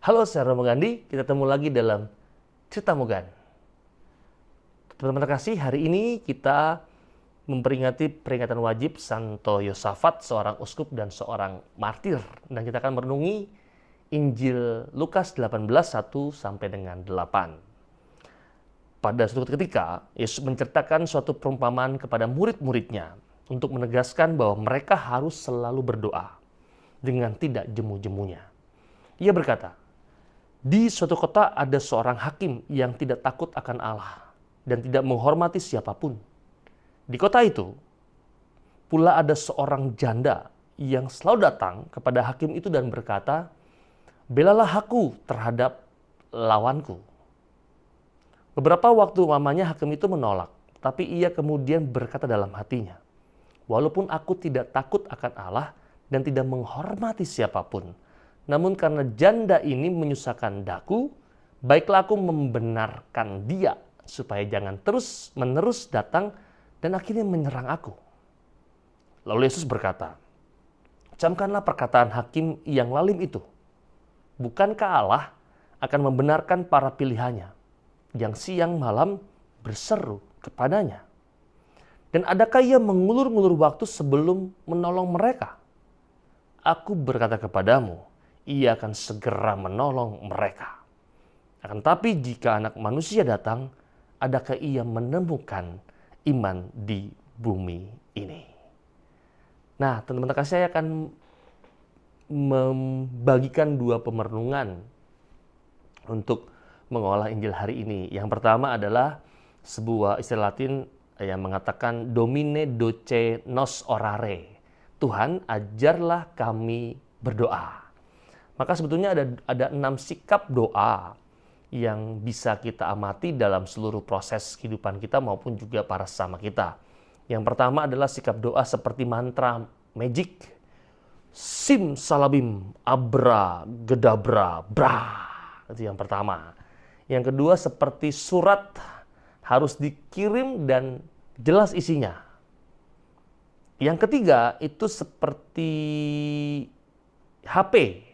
Halo, saya Romo Gandhi. Kita ketemu lagi dalam Cerita Mogan. Teman-teman terkasih, hari ini kita memperingati peringatan wajib Santo Yosafat, seorang uskup dan seorang martir. Dan kita akan merenungi Injil Lukas 18, 1 sampai dengan 8. Pada suatu ketika, Yesus menceritakan suatu perumpamaan kepada murid-muridnya untuk menegaskan bahwa mereka harus selalu berdoa dengan tidak jemu-jemunya. Ia berkata, di suatu kota ada seorang hakim yang tidak takut akan Allah dan tidak menghormati siapapun. Di kota itu pula ada seorang janda yang selalu datang kepada hakim itu dan berkata, "Belalah aku terhadap lawanku." Beberapa waktu lamanya hakim itu menolak, tapi ia kemudian berkata dalam hatinya, "Walaupun aku tidak takut akan Allah dan tidak menghormati siapapun, namun karena janda ini menyusahkan daku, baiklah aku membenarkan dia supaya jangan terus-menerus datang dan akhirnya menyerang aku." Lalu Yesus berkata, "Camkanlah perkataan hakim yang lalim itu. Bukankah Allah akan membenarkan para pilihannya yang siang malam berseru kepadanya? Dan adakah ia mengulur-ngulur waktu sebelum menolong mereka? Aku berkata kepadamu, ia akan segera menolong mereka. Akan tapi jika Anak Manusia datang, adakah ia menemukan iman di bumi ini?" Nah, teman-teman kasih, saya akan membagikan dua pemerenungan untuk mengolah Injil hari ini. Yang pertama adalah sebuah istilah Latin yang mengatakan Domine doce nos orare. Tuhan, ajarlah kami berdoa. Maka sebetulnya ada 6 sikap doa yang bisa kita amati dalam seluruh proses kehidupan kita maupun juga para sesama kita. Yang pertama adalah sikap doa seperti mantra magic. Sim salabim abra gedabra bra. Itu yang pertama. Yang kedua seperti surat, harus dikirim dan jelas isinya. Yang ketiga itu seperti HP.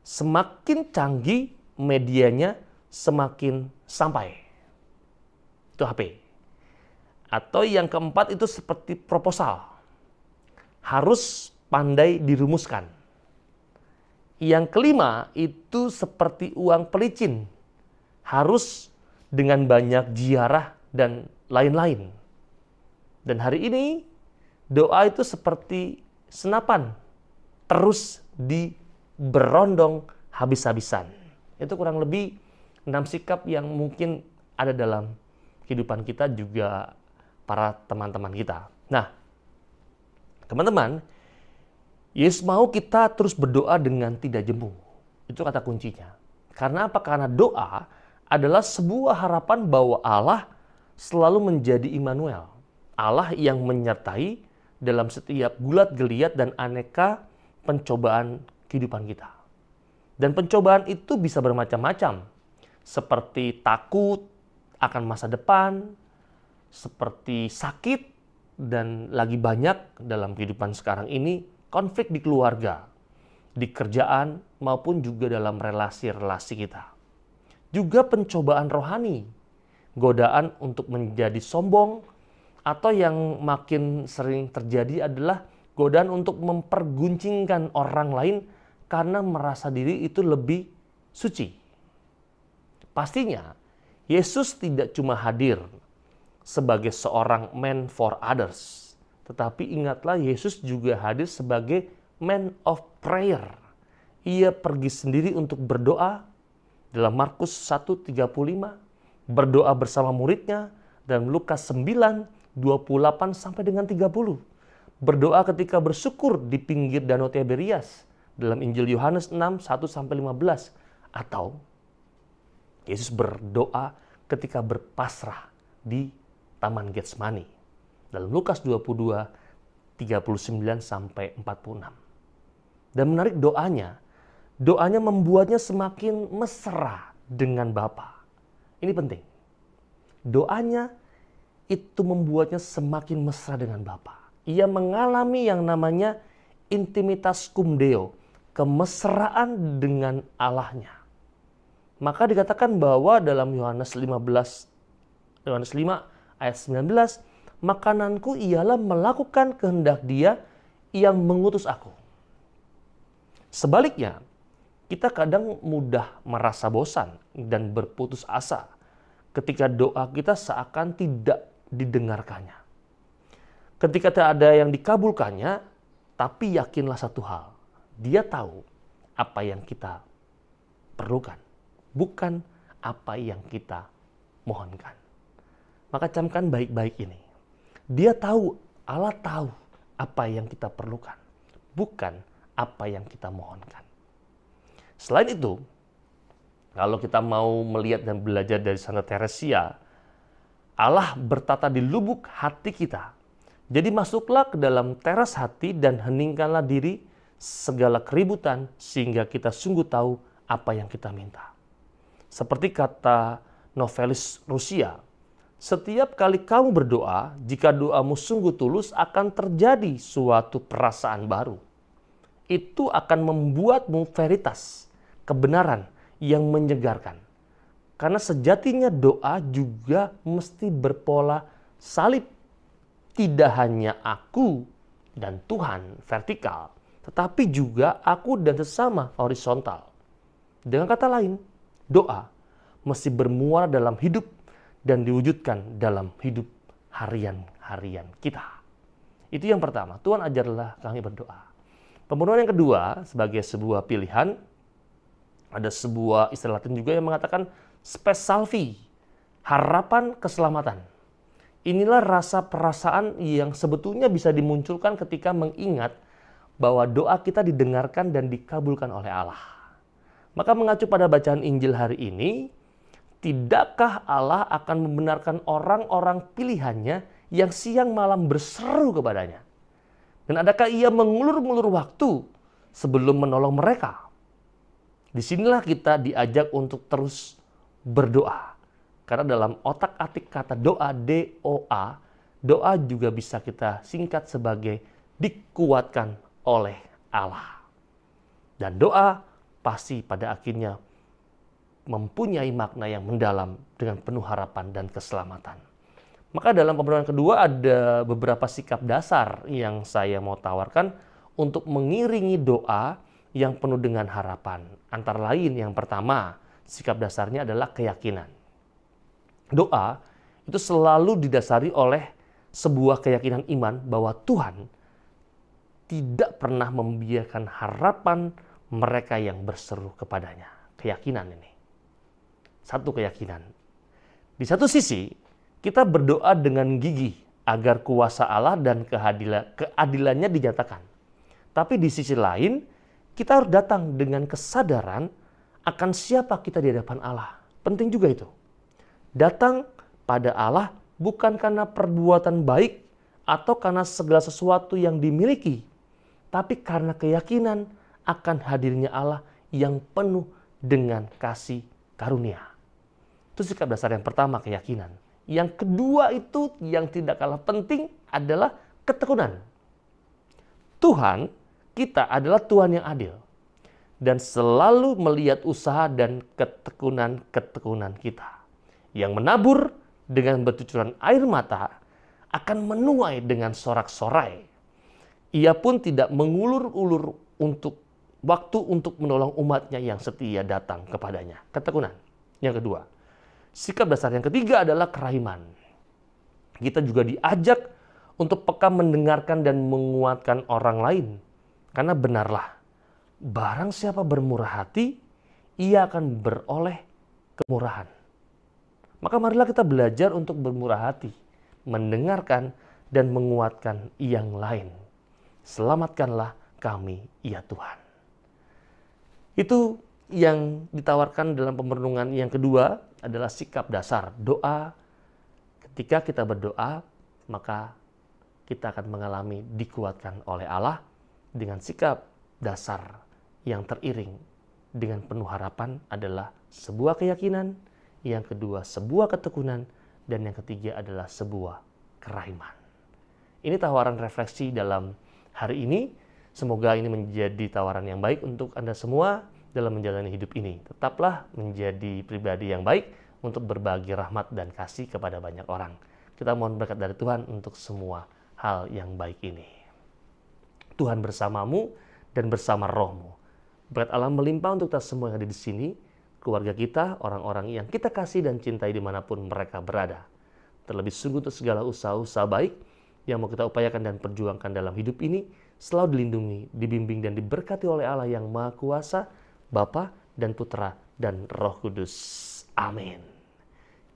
Semakin canggih medianya, semakin sampai. Itu HP. Atau yang keempat itu seperti proposal. Harus pandai dirumuskan. Yang kelima itu seperti uang pelicin. Harus dengan banyak ziarah dan lain-lain. Dan hari ini doa itu seperti senapan. Terus berondong habis-habisan. Itu kurang lebih 6 sikap yang mungkin ada dalam kehidupan kita juga para teman-teman kita. Nah, teman-teman, Yesus mau kita terus berdoa dengan tidak jemu. Itu kata kuncinya. Karena apa? Karena doa adalah sebuah harapan bahwa Allah selalu menjadi Immanuel. Allah yang menyertai dalam setiap gulat geliat dan aneka pencobaan kehidupan kita. Dan pencobaan itu bisa bermacam-macam. Seperti takut akan masa depan, seperti sakit, dan lagi banyak dalam kehidupan sekarang ini konflik di keluarga, di kerjaan, maupun juga dalam relasi-relasi kita. Juga pencobaan rohani, godaan untuk menjadi sombong, atau yang makin sering terjadi adalah godaan untuk memperguncingkan orang lain karena merasa diri itu lebih suci. Pastinya, Yesus tidak cuma hadir sebagai seorang man for others. Tetapi ingatlah, Yesus juga hadir sebagai man of prayer. Ia pergi sendiri untuk berdoa dalam Markus 1:35, berdoa bersama muridnya dalam Lukas 9:28 sampai dengan 30. Berdoa ketika bersyukur di pinggir Danau Tiberias dalam Injil Yohanes 6:1-15, atau Yesus berdoa ketika berpasrah di Taman Getsemani dalam Lukas 22:39-46. Dan menarik doanya membuatnya semakin mesra dengan Bapa. Ini penting. Doanya itu membuatnya semakin mesra dengan Bapa. Ia mengalami yang namanya intimitas cum Deo, kemesraan dengan Allahnya. Maka dikatakan bahwa dalam Yohanes 5 ayat 19, makananku ialah melakukan kehendak Dia yang mengutus aku. Sebaliknya, kita kadang mudah merasa bosan dan berputus asa ketika doa kita seakan tidak didengarkannya. Ketika tidak ada yang dikabulkannya, tapi yakinlah satu hal, Dia tahu apa yang kita perlukan, bukan apa yang kita mohonkan. Maka camkan baik-baik ini. Dia tahu, Allah tahu apa yang kita perlukan, bukan apa yang kita mohonkan. Selain itu, kalau kita mau melihat dan belajar dari Santa Teresia, Allah bertata di lubuk hati kita. Jadi masuklah ke dalam teras hati dan heningkanlah diri segala keributan sehingga kita sungguh tahu apa yang kita minta. Seperti kata novelis Rusia, setiap kali kamu berdoa, jika doamu sungguh tulus akan terjadi suatu perasaan baru. Itu akan membuatmu veritas, kebenaran yang menyegarkan. Karena sejatinya doa juga mesti berpola salib. Tidak hanya aku dan Tuhan vertikal, tetapi juga aku dan sesama horizontal. Dengan kata lain, doa mesti bermuara dalam hidup dan diwujudkan dalam hidup harian-harian kita. Itu yang pertama, Tuhan ajarlah kami berdoa. Pemenuhan yang kedua, sebagai sebuah pilihan, ada sebuah istilah Latin juga yang mengatakan spes salvi, harapan keselamatan. Inilah rasa perasaan yang sebetulnya bisa dimunculkan ketika mengingat bahwa doa kita didengarkan dan dikabulkan oleh Allah. Maka mengacu pada bacaan Injil hari ini, tidakkah Allah akan membenarkan orang-orang pilihannya yang siang malam berseru kepadanya? Dan adakah Ia mengulur-ngulur waktu sebelum menolong mereka? Disinilah kita diajak untuk terus berdoa. Karena dalam otak-atik kata doa, D-O-A, doa juga bisa kita singkat sebagai dikuatkan oleh Allah. Dan doa pasti pada akhirnya mempunyai makna yang mendalam dengan penuh harapan dan keselamatan. Maka dalam pembenaran kedua ada beberapa sikap dasar yang saya mau tawarkan untuk mengiringi doa yang penuh dengan harapan. Antara lain yang pertama, sikap dasarnya adalah keyakinan. Doa itu selalu didasari oleh sebuah keyakinan iman bahwa Tuhan tidak pernah membiarkan harapan mereka yang berseru kepadanya. Keyakinan ini. Satu keyakinan. Di satu sisi, kita berdoa dengan gigih agar kuasa Allah dan keadilannya dinyatakan. Tapi di sisi lain, kita harus datang dengan kesadaran akan siapa kita di hadapan Allah. Penting juga itu. Datang pada Allah bukan karena perbuatan baik atau karena segala sesuatu yang dimiliki, tapi karena keyakinan akan hadirnya Allah yang penuh dengan kasih karunia. Itu sikap dasar yang pertama, keyakinan. Yang kedua itu yang tidak kalah penting adalah ketekunan. Tuhan kita adalah Tuhan yang adil dan selalu melihat usaha dan ketekunan kita. Yang menabur dengan bercucuran air mata akan menuai dengan sorak-sorai. Ia pun tidak mengulur-ulur waktu untuk menolong umatnya yang setia datang kepadanya. Ketekunan. Yang kedua. Sikap dasar yang ketiga adalah kerahiman. Kita juga diajak untuk peka mendengarkan dan menguatkan orang lain. Karena benarlah, barang siapa bermurah hati, ia akan beroleh kemurahan. Maka marilah kita belajar untuk bermurah hati, mendengarkan dan menguatkan yang lain. Selamatkanlah kami, ya Tuhan. Itu yang ditawarkan dalam pemerenungan yang kedua adalah sikap dasar doa. Ketika kita berdoa, maka kita akan mengalami dikuatkan oleh Allah dengan sikap dasar yang teriring dengan penuh harapan adalah sebuah keyakinan, yang kedua sebuah ketekunan, dan yang ketiga adalah sebuah kerahiman. Ini tawaran refleksi dalam hari ini. Semoga ini menjadi tawaran yang baik untuk Anda semua dalam menjalani hidup ini. Tetaplah menjadi pribadi yang baik untuk berbagi rahmat dan kasih kepada banyak orang. Kita mohon berkat dari Tuhan untuk semua hal yang baik ini. Tuhan bersamamu dan bersama rohmu. Berkat Allah melimpah untuk kita semua yang ada di sini, keluarga kita, orang-orang yang kita kasih dan cintai dimanapun mereka berada. Terlebih sungguh untuk segala usaha-usaha baik yang mau kita upayakan dan perjuangkan dalam hidup ini, selalu dilindungi, dibimbing, dan diberkati oleh Allah yang Maha Kuasa, Bapa dan Putra dan Roh Kudus. Amin.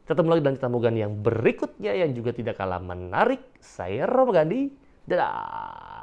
Kita ketemu lagi dalam Tamugan yang berikutnya yang juga tidak kalah menarik. Saya Romo Gandhi. Dadah.